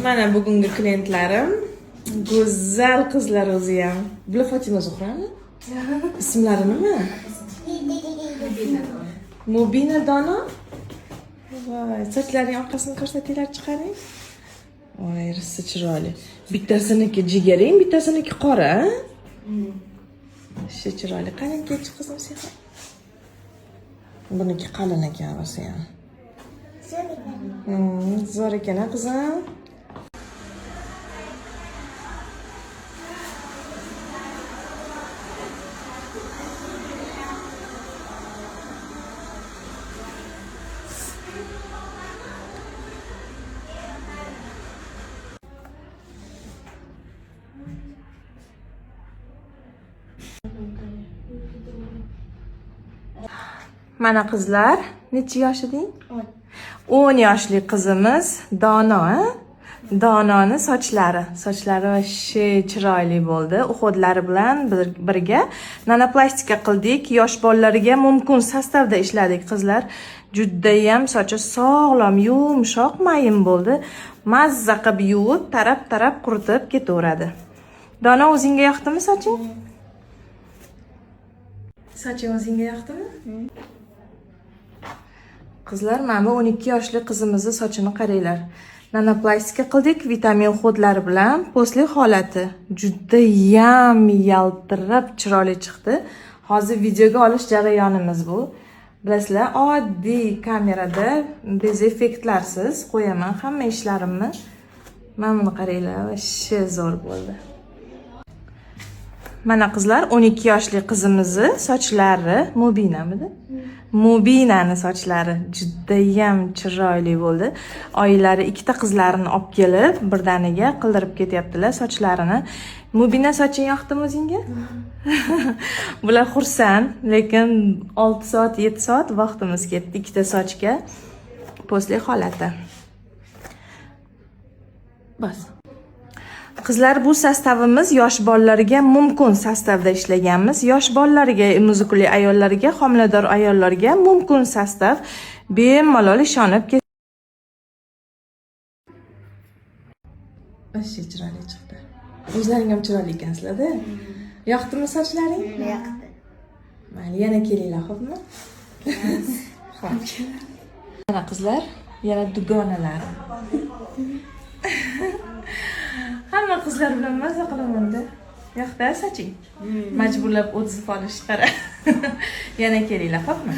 Mana bugungi klientlarim go'zal qizlar o'zi ham. Bular Fatima Zuhrami? Ismlari nima? Mubina Dono. Voy, sochlarining orqasini ko'rsatinglar, chiqaring. Voy, risi chiroyli. Bittasiniki jigaring, bittasiniki qora. Shu chiroyli. Qani kech qizim sen. Buniki qalin ekan rosa ham. Zo'r ekan, qizim. Mana qizlar, necha yosh eding? 10 yoshli qizimiz Dono, Dononi sochlari vashe chiroyli bo'ldi. Uxodlari bilan birga nanoplastika qildik. Yosh bolalarga mumkin sastavda ishladik qizlar. Juda ham sochi sog'lom, yumshoq, mayin bo'ldi. Mazza qilib yuvib, tarab quritib ketaveradi. Dono, o'zingga yoqdimi soching? Soching o'zingga yoqdimi? Qizlar, mana 12 yoshli qizimizni sochini qaranglar. Nanoplastika qildik, vitamin xodlari bilan posli holati juda ham yaltirab chiroyli chiqdi. Hozir videoga olish jarayonimiz bu. Bilasizlar, oddiy kamerada bez effektlarsiz qo'yaman hamma ishlarimni. Mana buni qaranglar, vashe zo'r bo'ldi. Mana qizlar, 12 yoshli qizimizni sochlari Mubinamidi? Mubinani sochlari juda ham chiroyli bo'ldi. Oylari ikkita qizlarini olib kelib, birdaniga qildirib ketyaptilar sochlarini. Mubina, soching yoqdimi o'zingga? Bular xursand, lekin 6 soat, 7 soat vaqtimiz ketdi ikkita sochga. Posli holati. Bas. Qizlar, bu sastavimiz yosh bolalarga mumkin sastavda ishlaganmiz. Yosh bolalarga, muzukli ayollarga, homilador ayollarga mumkin sastav. Bemalol ishonib Vashe chiroyli chiqdi. O'zlaring ham chiroyli ekansizlar-da. Yoqdimi sochlaring? Yoqdi. Mayli, yana kelinglar, xo'pmi? Xo'p. Mana qizlar, yana dugonalar. Hamma qizlar bilan maza qilaman-da. Yoqdi soching? Majburlab o'tizib olish qara. Yana kelinglar, xo'pmi?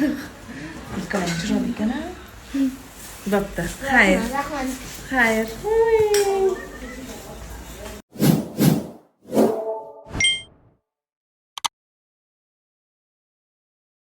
Ikkalang chiroyli ekan-a? Bo'pti. Xayr. Rahmat. Xayr.